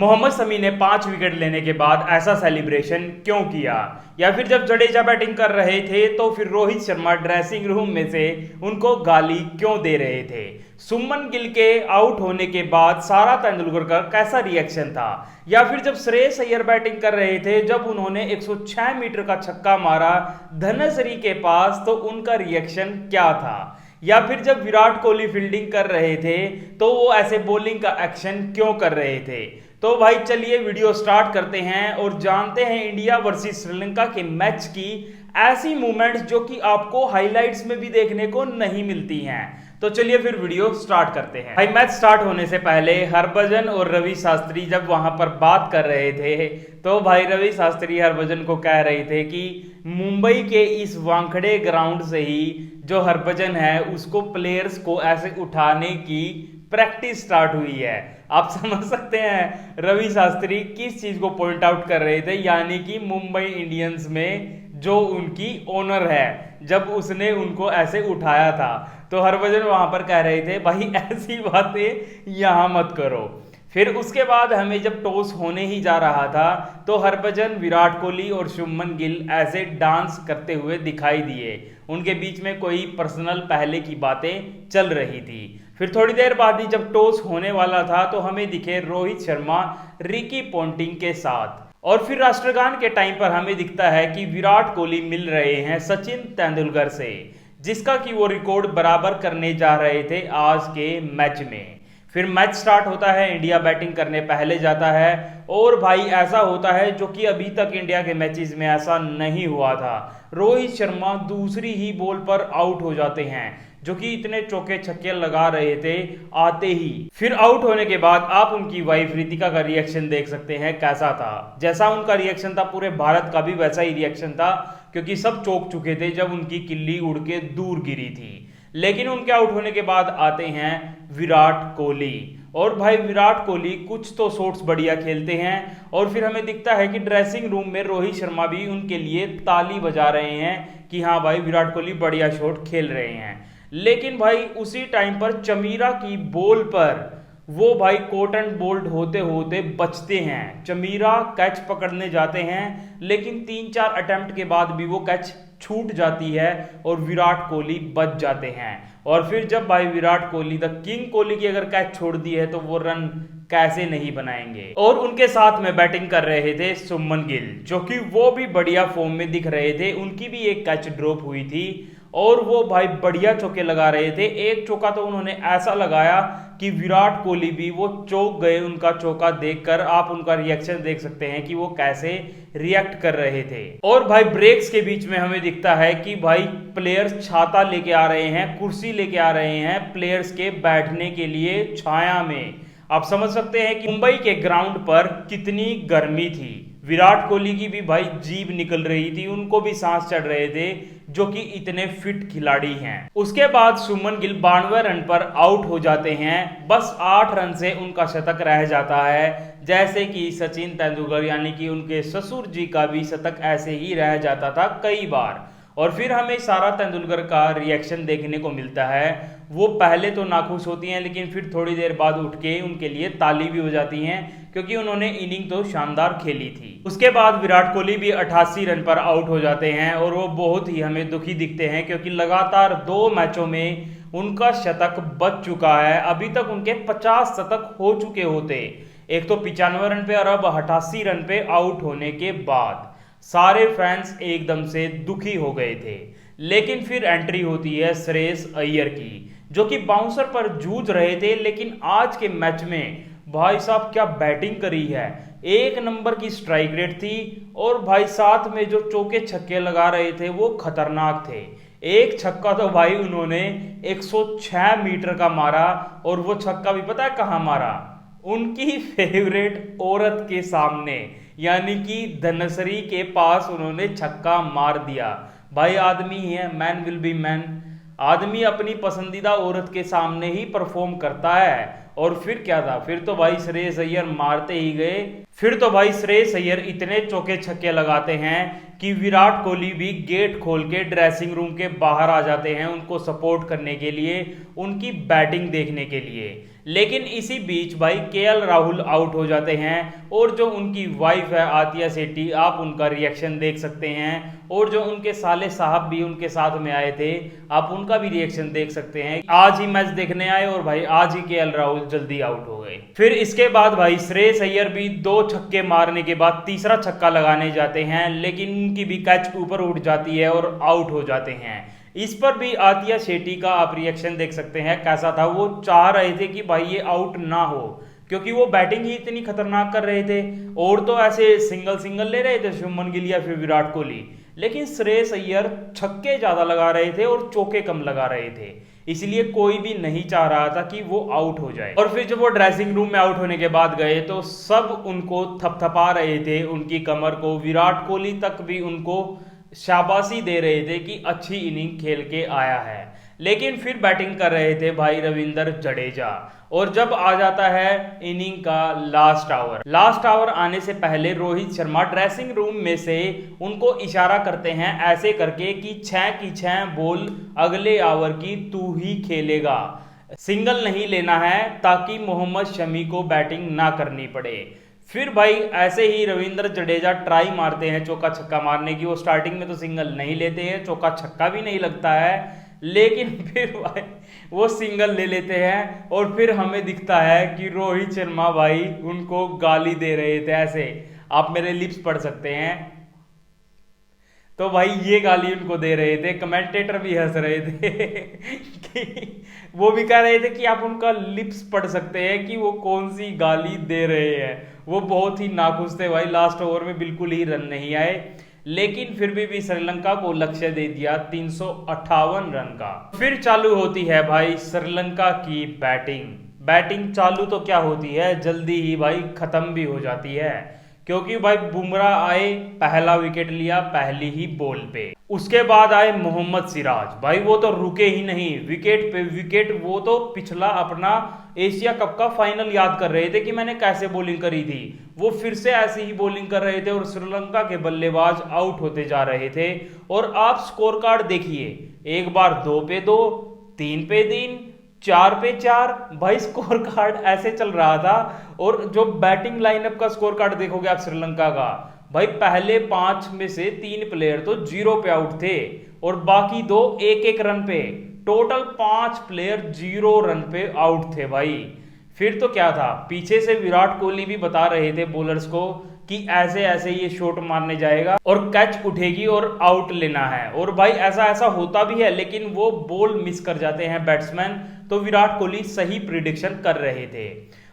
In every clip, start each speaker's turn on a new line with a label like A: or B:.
A: मोहम्मद शमी ने 5 विकेट लेने के बाद ऐसा सेलिब्रेशन क्यों किया, या फिर जब जडेजा बैटिंग कर रहे थे तो फिर रोहित शर्मा ड्रेसिंग रूम में से उनको गाली क्यों दे रहे थे। सुमन गिल के आउट होने के बाद सारा तेंदुलकर का कैसा रिएक्शन था, या फिर जब श्रेयस अय्यर बैटिंग कर रहे थे जब उन्होंने 106 मीटर का छक्का मारा धनसरी के पास तो उनका रिएक्शन क्या था, या फिर जब विराट कोहली फील्डिंग कर रहे थे तो वो ऐसे बॉलिंग का एक्शन क्यों कर रहे थे। तो भाई चलिए वीडियो स्टार्ट करते हैं और जानते हैं इंडिया वर्सेस श्रीलंका के मैच की ऐसी मूवमेंट्स जो कि आपको हाइलाइट्स में भी देखने को नहीं मिलती हैं। तो चलिए फिर वीडियो स्टार्ट करते हैं। भाई मैच स्टार्ट होने से पहले हरभजन और रवि शास्त्री जब वहां पर बात कर रहे थे तो भाई रवि शास्त्री हरभजन को कह रहे थे कि मुंबई के इस वानखेड़े ग्राउंड से ही जो हरभजन है उसको प्लेयर्स को ऐसे उठाने की प्रैक्टिस स्टार्ट हुई है। आप समझ सकते हैं रवि शास्त्री किस चीज को पॉइंट आउट कर रहे थे, यानी कि मुंबई इंडियंस में जो उनकी ओनर है जब उसने उनको ऐसे उठाया था तो हरभजन वहां पर कह रहे थे भाई ऐसी बातें यहां मत करो। फिर उसके बाद हमें जब टॉस होने ही जा रहा था तो हरभजन, विराट कोहली और शुभमन गिल ऐसे डांस करते हुए दिखाई दिए। उनके बीच में कोई पर्सनल पहले की बातें चल रही थी। फिर थोड़ी देर बाद ही जब टॉस होने वाला था तो हमें दिखे रोहित शर्मा रिकी पोंटिंग के साथ, और फिर राष्ट्रगान के टाइम पर हमें दिखता है कि विराट कोहली मिल रहे हैं सचिन तेंदुलकर से, जिसका कि वो रिकॉर्ड बराबर करने जा रहे थे आज के मैच में। फिर मैच स्टार्ट होता है, इंडिया बैटिंग करने पहले जाता है और भाई ऐसा होता है जो कि अभी तक इंडिया के मैचेस में ऐसा नहीं हुआ था। रोहित शर्मा दूसरी ही बॉल पर आउट हो जाते हैं, जो कि इतने चौके छक्के लगा रहे थे आते ही। फिर आउट होने के बाद आप उनकी वाइफ रितिका का रिएक्शन देख सकते हैं कैसा था। जैसा उनका रिएक्शन था पूरे भारत का भी वैसा ही रिएक्शन था, क्योंकि सब चौंक चुके थे जब उनकी किल्ली उड़ के दूर गिरी थी। लेकिन उनके आउट होने के बाद आते हैं विराट कोहली, और भाई विराट कोहली कुछ तो शॉट्स बढ़िया खेलते हैं और फिर हमें दिखता है कि ड्रेसिंग रूम में रोहित शर्मा भी उनके लिए ताली बजा रहे हैं कि हाँ भाई विराट कोहली बढ़िया शॉट खेल रहे हैं। लेकिन भाई उसी टाइम पर चमीरा की बॉल पर वो भाई कोट एंड बोल्ड होते होते बचते हैं। चमीरा कैच पकड़ने जाते हैं लेकिन 3-4 अटेम्प्ट के बाद भी वो कैच छूट जाती है और विराट कोहली बच जाते हैं। और फिर जब भाई विराट कोहली द किंग कोहली की अगर कैच छोड़ दी है तो वो रन कैसे नहीं बनाएंगे। और उनके साथ में बैटिंग कर रहे थे शुभमन गिल, जो कि वो भी बढ़िया फॉर्म में दिख रहे थे। उनकी भी एक कैच ड्रॉप हुई थी और वो भाई बढ़िया चौके लगा रहे थे। एक चौका तो उन्होंने ऐसा लगाया कि विराट कोहली भी वो चौक गए उनका चौका देखकर। आप उनका रिएक्शन देख सकते हैं कि वो कैसे रिएक्ट कर रहे थे। और भाई ब्रेक्स के बीच में हमें दिखता है कि भाई प्लेयर्स छाता लेके आ रहे हैं, कुर्सी लेके आ रहे हैं प्लेयर्स के बैठने के लिए छाया में। आप समझ सकते हैं कि मुंबई के ग्राउंड पर कितनी गर्मी थी। विराट कोहली की भी भाई जीभ निकल रही थी, उनको भी सांस चढ़ रहे थे, जो कि इतने फिट खिलाड़ी हैं। उसके बाद शुभमन गिल 92 रन पर आउट हो जाते हैं। बस 8 रन से उनका शतक रह जाता है, जैसे कि सचिन तेंदुलकर यानी कि उनके ससुर जी का भी शतक ऐसे ही रह जाता था कई बार। और फिर हमें सारा तेंदुलकर का रिएक्शन देखने को मिलता है। वो पहले तो नाखुश होती हैं लेकिन फिर थोड़ी देर बाद उठ के उनके लिए ताली भी बजाती हैं, क्योंकि उन्होंने इनिंग तो शानदार खेली थी। उसके बाद विराट कोहली भी 88 रन पर आउट हो जाते हैं और वो बहुत ही हमें दुखी दिखते हैं, क्योंकि लगातार 2 मैचों में उनका शतक बच चुका है। अभी तक उनके 50 शतक हो चुके होते, एक तो 95 रन पे और अब 88 रन पे आउट होने के बाद। सारे फैंस एकदम से दुखी हो गए थे। लेकिन फिर एंट्री होती है श्रेयस अय्यर की, जो कि बाउंसर पर जूझ रहे थे। लेकिन आज के मैच में भाई साहब क्या बैटिंग करी है, 1 नंबर की स्ट्राइक रेट थी और भाई साथ में जो चौके छक्के लगा रहे थे वो खतरनाक थे। एक छक्का तो भाई उन्होंने 106 मीटर का मारा, और वो छक्का भी पता है कहां मारा, उनकी फेवरेट औरत के सामने, यानी कि धनसरी के पास उन्होंने छक्का मार दिया। भाई आदमी है, मैन विल बी मैन। आदमी अपनी पसंदीदा औरत के सामने ही परफॉर्म करता है। और फिर क्या था, फिर तो भाई श्रेयस अय्यर मारते ही गए। फिर तो भाई श्रेयस अय्यर इतने चौके छक्के लगाते हैं कि विराट कोहली भी गेट खोल के ड्रेसिंग रूम के बाहर आ जाते हैं उनको सपोर्ट करने के लिए, उनकी बैटिंग देखने के लिए। लेकिन इसी बीच भाई केएल राहुल आउट हो जाते हैं और जो उनकी वाइफ है आतिया सेठी, आप उनका रिएक्शन देख सकते हैं, और जो उनके साले साहब भी उनके साथ में आए थे, आप उनका भी रिएक्शन देख सकते हैं। आज ही मैच देखने आए और भाई आज ही केएल राहुल जल्दी आउट हो गए। फिर इसके बाद भाई श्रेयस अय्यर भी 2 छक्के मारने के बाद तीसरा छक्का लगाने जाते हैं, लेकिन उनकी भी कैच ऊपर उठ जाती है और आउट हो जाते हैं। इस पर भी आतिया शेट्टी का आप रिएक्शन देख सकते हैं कैसा था। वो चाह रहे थे कि भाई ये आउट ना हो, क्योंकि वो बैटिंग ही इतनी खतरनाक कर रहे थे, और तो ऐसे सिंगल सिंगल ले रहे थे शुभमन गिल या फिर विराट कोहली, लेकिन श्रेयस अय्यर छक्के ज्यादा लगा रहे थे और चौके कम लगा रहे थे, इसलिए कोई भी नहीं चाह रहा था कि वो आउट हो जाए। और फिर जब वो ड्रेसिंग रूम में आउट होने के बाद गए तो सब उनको थपथपा रहे थे, उनकी कमर को। विराट कोहली तक भी उनको शाबाशी दे रहे थे कि अच्छी इनिंग खेल के आया है। लेकिन फिर बैटिंग कर रहे थे भाई रविंद्र जडेजा, और जब आ जाता है इनिंग का लास्ट आवर आने से पहले रोहित शर्मा ड्रेसिंग रूम में से उनको इशारा करते हैं ऐसे करके कि 6 की 6 बॉल अगले ओवर की तू ही खेलेगा, सिंगल नहीं लेना है ताकि मोहम्मद शमी को बैटिंग ना करनी पड़े। फिर भाई ऐसे ही रविंद्र जडेजा ट्राई मारते हैं चौका छक्का मारने की। वो स्टार्टिंग में तो सिंगल नहीं लेते हैं, चौका छक्का भी नहीं लगता है, लेकिन फिर भाई वो सिंगल ले लेते हैं, और फिर हमें दिखता है कि रोहित शर्मा भाई उनको गाली दे रहे थे ऐसे, आप मेरे लिप्स पढ़ सकते हैं। तो भाई ये गाली उनको दे रहे थे, कमेंटेटर भी हंस रहे थे कि वो भी कह रहे थे कि आप उनका लिप्स पढ़ सकते हैं कि वो कौन सी गाली दे रहे हैं। वो बहुत ही नाखुश थे भाई, लास्ट ओवर में बिल्कुल ही रन नहीं आए, लेकिन फिर भी श्रीलंका को लक्ष्य दे दिया 358 रन का। फिर चालू होती है भाई श्रीलंका की बैटिंग चालू तो क्या होती है, जल्दी ही भाई खत्म भी हो जाती है, क्योंकि भाई बुमराह आए, पहला विकेट लिया पहली ही बॉल पे। उसके बाद आए मोहम्मद सिराज, भाई वो तो रुके ही नहीं, विकेट पे विकेट। वो तो पिछला अपना एशिया कप का फाइनल याद कर रहे थे कि मैंने कैसे बॉलिंग करी थी, वो फिर से ऐसी ही बॉलिंग कर रहे थे, और श्रीलंका के बल्लेबाज आउट होते जा रहे थे। और आप स्कोर कार्ड देखिए, एक बार 2 पे 2, 3 पे 3, 4 पे 4, भाई स्कोर कार्ड ऐसे चल रहा था। और जो बैटिंग लाइनअप का स्कोर कार्ड देखोगे आप श्रीलंका का, भाई पहले 5 में से 3 प्लेयर तो 0 पे आउट थे, और बाकी 2 1-1 रन पे, टोटल 5 प्लेयर 0 रन पे आउट थे भाई। फिर तो क्या था, पीछे से विराट कोहली भी बता रहे थे बॉलर्स को कि ऐसे ऐसे ये शॉट मारने जाएगा और कैच उठेगी और आउट लेना है, और भाई ऐसा ऐसा होता भी है, लेकिन वो बॉल मिस कर जाते हैं बैट्समैन। तो विराट कोहली सही प्रिडिक्शन कर रहे थे,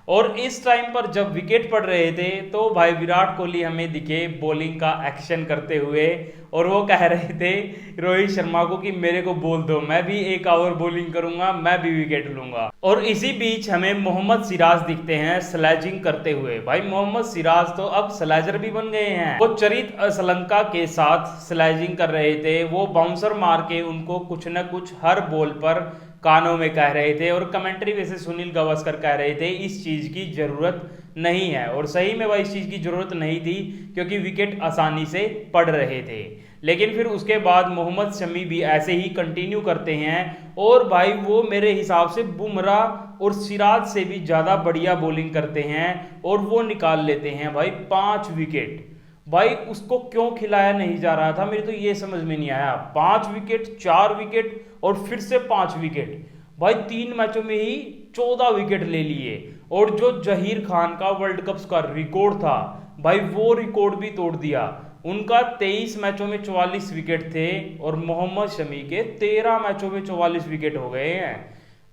A: और इस टाइम पर जब विकेट पड़ रहे थे तो भाई विराट कोहली हमें दिखे बॉलिंग का एक्शन करते हुए, और वो कह रहे थे रोहित शर्मा को कि मेरे को बोल दो, मैं भी 1 ओवर बॉलिंग करूंगा, मैं भी विकेट लूंगा। और इसी बीच हमें मोहम्मद सिराज दिखते हैं स्लेजिंग करते हुए। भाई मोहम्मद सिराज तो अब स्लेजर भी बन गए हैं। वो चरित श्रीलंका के साथ स्लेजिंग कर रहे थे, वो बाउंसर मार के उनको कुछ न कुछ हर बॉल पर कानों में कह रहे थे, और कमेंट्री वैसे सुनील गावस्कर कह रहे थे इस चीज की जरूरत नहीं है, और सही में भाई इस चीज की जरूरत नहीं थी, क्योंकि विकेट आसानी से पड़ रहे थे। लेकिन फिर उसके बाद मोहम्मद शमी भी ऐसे ही कंटिन्यू करते हैं, और भाई वो मेरे हिसाब से बुमराह और सिराज से भी ज्यादा बढ़िया बॉलिंग करते हैं, और वो निकाल लेते हैं भाई 5 विकेट। भाई उसको क्यों खिलाया नहीं जा रहा था, मेरे तो ये समझ में नहीं आया। 5 विकेट, 4 विकेट और फिर से 5 विकेट, भाई 3 मैचों में ही 14 विकेट ले लिए। और जो जहीर खान का वर्ल्ड कप का रिकॉर्ड था भाई, वो रिकॉर्ड भी तोड़ दिया। उनका 23 मैचों में 44 विकेट थे, और मोहम्मद शमी के 13 मैचों में 44 विकेट हो गए हैं।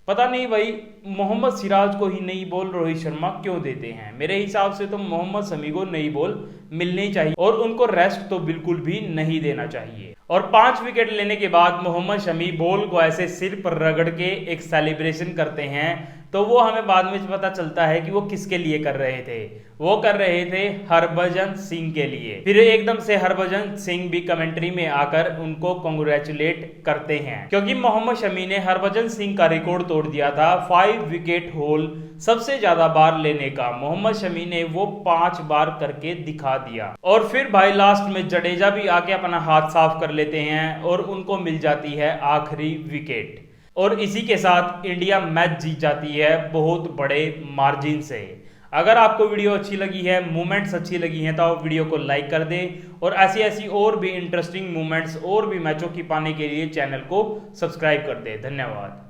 A: पता नहीं भाई मोहम्मद सिराज को ही नई बॉल रोहित शर्मा क्यों देते हैं। मेरे हिसाब से तो मोहम्मद शमी को नई बॉल मिलनी चाहिए, और उनको रेस्ट तो बिल्कुल भी नहीं देना चाहिए। और 5 विकेट लेने के बाद मोहम्मद शमी बॉल को ऐसे सिर पर रगड़ के एक सेलिब्रेशन करते हैं, तो वो हमें बाद में पता चलता है कि वो किसके लिए कर रहे थे। वो कर रहे थे हरभजन सिंह के लिए। फिर एकदम से हरभजन सिंह भी कमेंट्री में आकर उनको कांग्रेचुलेट करते हैं, क्योंकि मोहम्मद शमी ने हरभजन सिंह का रिकॉर्ड तोड़ दिया था 5 विकेट होल सबसे ज्यादा बार लेने का। मोहम्मद शमी ने वो 5 बार करके दिखा दिया। और फिर भाई लास्ट में जडेजा भी आके अपना हाथ साफ कर लेते हैं, और उनको मिल जाती है आखिरी विकेट। और इसी के साथ इंडिया मैच जीत जाती है बहुत बड़े मार्जिन से। अगर आपको वीडियो अच्छी लगी है, मूवमेंट्स अच्छी लगी हैं, तो आप वीडियो को लाइक कर दें और ऐसी ऐसी और भी इंटरेस्टिंग मूवमेंट्स और भी मैचों की पाने के लिए चैनल को सब्सक्राइब कर दें। धन्यवाद।